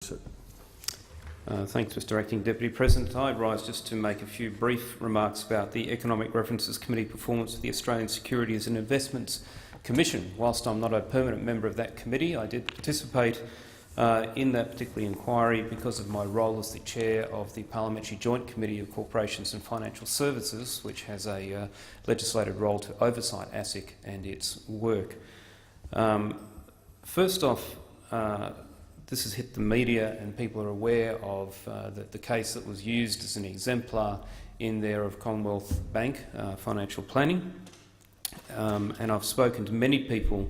Thanks, Mr Acting Deputy President. I rise just to make a few brief remarks about the Economic References Committee performance of the Australian Securities and Investments Commission. Whilst I'm not a permanent member of that committee, I did participate in that particular inquiry because of my role as the chair of the Parliamentary Joint Committee of Corporations and Financial Services, which has a legislative role to oversight ASIC and its work. First off, this has hit the media and people are aware of the case that was used as an exemplar in there of Commonwealth Bank financial planning. And I've spoken to many people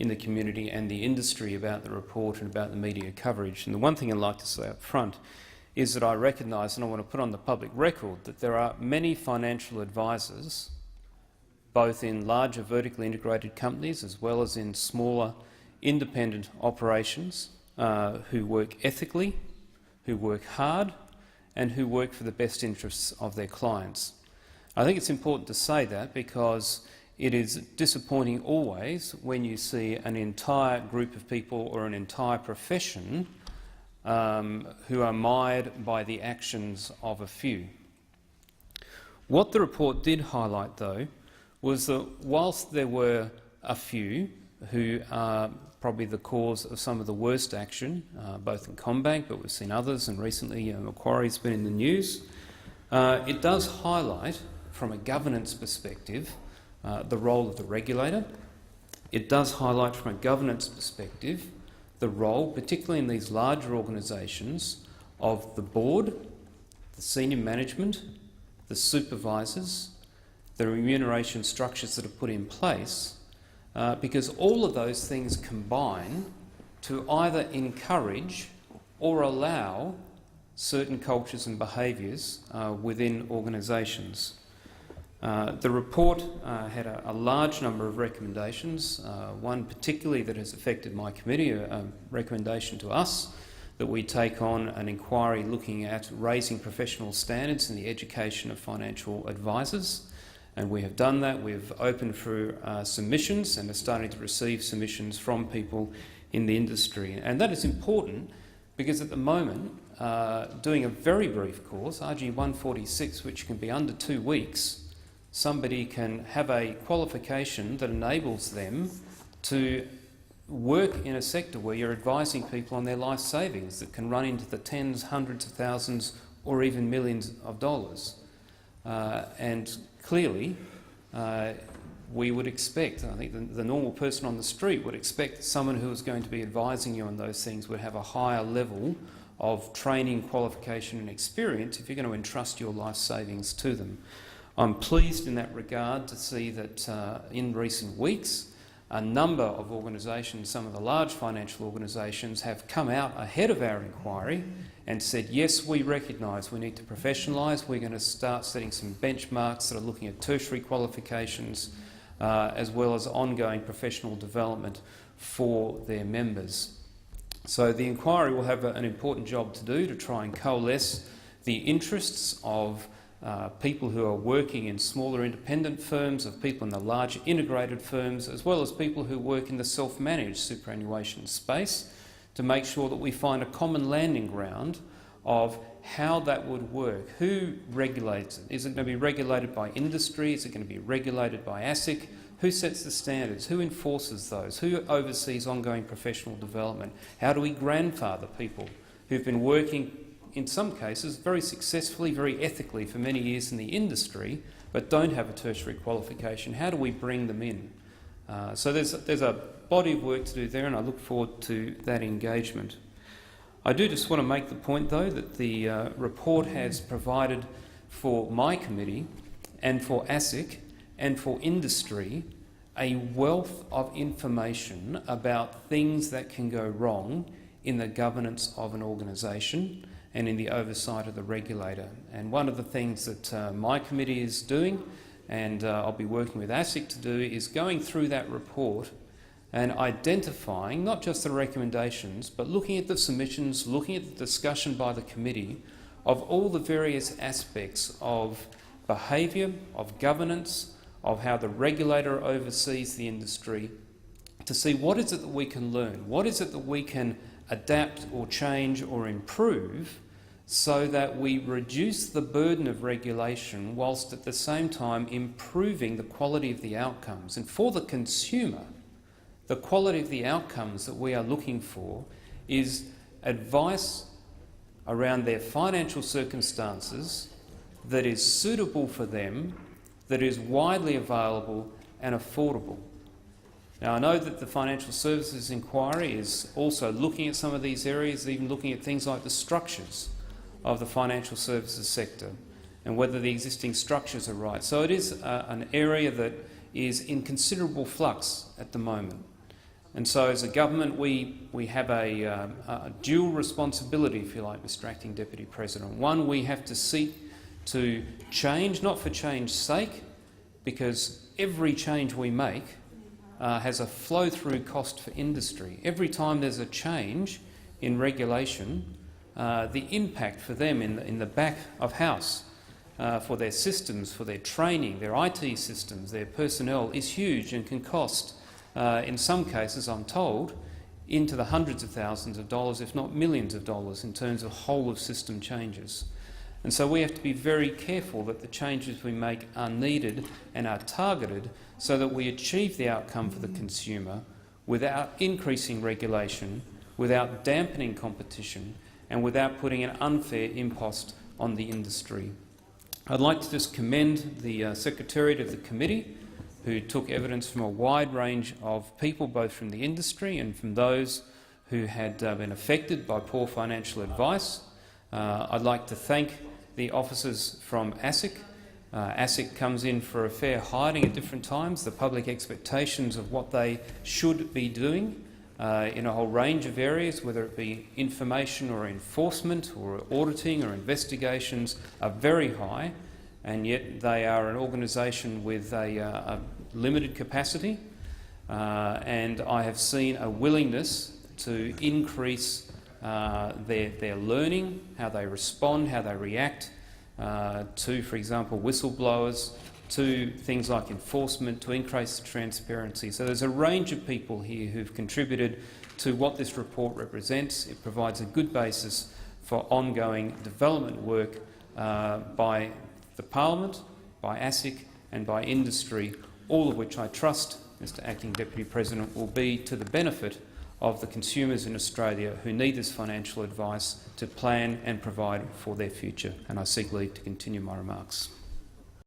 in the community and the industry about the report and about the media coverage. And the one thing I'd like to say up front is that I recognise, and I want to put on the public record, that there are many financial advisors, both in larger vertically integrated companies as well as in smaller independent operations, who work ethically, who work hard and who work for the best interests of their clients. I think it's important to say that because it is disappointing always when you see an entire group of people or an entire profession who are mired by the actions of a few. What the report did highlight, though, was that whilst there were a few who are probably the cause of some of the worst action, both in CommBank, but we've seen others, and recently Macquarie's been in the news. It does highlight, from a governance perspective, the role of the regulator. It does highlight, from a governance perspective, the role, particularly in these larger organisations, of the board, the senior management, the supervisors, the remuneration structures that are put in place, because all of those things combine to either encourage or allow certain cultures and behaviours within organisations. The report had a large number of recommendations, one particularly that has affected my committee, a recommendation to us that we take on an inquiry looking at raising professional standards in the education of financial advisors. And we have done that. We've opened for submissions and are starting to receive submissions from people in the industry. And that is important because at the moment, doing a very brief course, RG 146, which can be under 2 weeks, somebody can have a qualification that enables them to work in a sector where you're advising people on their life savings that can run into the tens, hundreds of thousands or even millions of dollars. And clearly, we would expect, I think the normal person on the street would expect that someone who is going to be advising you on those things would have a higher level of training, qualification and experience if you're going to entrust your life savings to them. I'm pleased in that regard to see that in recent weeks a number of organisations, some of the large financial organisations, have come out ahead of our inquiry and said, yes, we recognise we need to professionalise. We're going to start setting some benchmarks that are looking at tertiary qualifications as well as ongoing professional development for their members. So the inquiry will have an important job to do to try and coalesce the interests of people who are working in smaller independent firms, of people in the large integrated firms, as well as people who work in the self-managed superannuation space, to make sure that we find a common landing ground of how that would work. Who regulates it? Is it going to be regulated by industry? Is it going to be regulated by ASIC? Who sets the standards? Who enforces those? Who oversees ongoing professional development? How do we grandfather people who've been working, in some cases, very successfully, very ethically for many years in the industry, but don't have a tertiary qualification? How do we bring them in? So there's a body of work to do there, and I look forward to that engagement. I do just want to make the point, though, that the report has provided for my committee and for ASIC and for industry a wealth of information about things that can go wrong in the governance of an organisation and in the oversight of the regulator. And one of the things that my committee is doing, and I'll be working with ASIC to do, is going through that report and identifying not just the recommendations, but looking at the submissions, looking at the discussion by the committee of all the various aspects of behaviour, of governance, of how the regulator oversees the industry, to see what is it that we can learn, what is it that we can adapt or change or improve so that we reduce the burden of regulation whilst at the same time improving the quality of the outcomes. And for the consumer, the quality of the outcomes that we are looking for is advice around their financial circumstances that is suitable for them, that is widely available and affordable. Now, I know that the Financial Services Inquiry is also looking at some of these areas, even looking at things like the structures of the financial services sector and whether the existing structures are right. So it is an area that is in considerable flux at the moment. And so as a government we have a dual responsibility, if you like, Mr Acting Deputy President. One, we have to seek to change, not for change's sake, because every change we make has a flow-through cost for industry. Every time there's a change in regulation, the impact for them in the back of house, for their systems, for their training, their IT systems, their personnel is huge and can cost, in some cases, I'm told, into the hundreds of thousands of dollars, if not millions of dollars, in terms of whole-of-system changes. And so we have to be very careful that the changes we make are needed and are targeted so that we achieve the outcome for the consumer without increasing regulation, without dampening competition, and without putting an unfair impost on the industry. I'd like to just commend the Secretariat of the committee, who took evidence from a wide range of people, both from the industry and from those who had been affected by poor financial advice. I'd like to thank the officers from ASIC. ASIC comes in for a fair hiding at different times, the public expectations of what they should be doing in a whole range of areas, whether it be information or enforcement or auditing or investigations, are very high, and yet they are an organisation with a limited capacity, and I have seen a willingness to increase their learning, how they respond, how they react to, for example, whistleblowers, to things like enforcement, to increase the transparency. So there's a range of people here who've contributed to what this report represents. It provides a good basis for ongoing development work by the Parliament, by ASIC and by industry, all of which I trust, Mr Acting Deputy President, will be to the benefit of the consumers in Australia who need this financial advice to plan and provide for their future. And I seek leave to continue my remarks.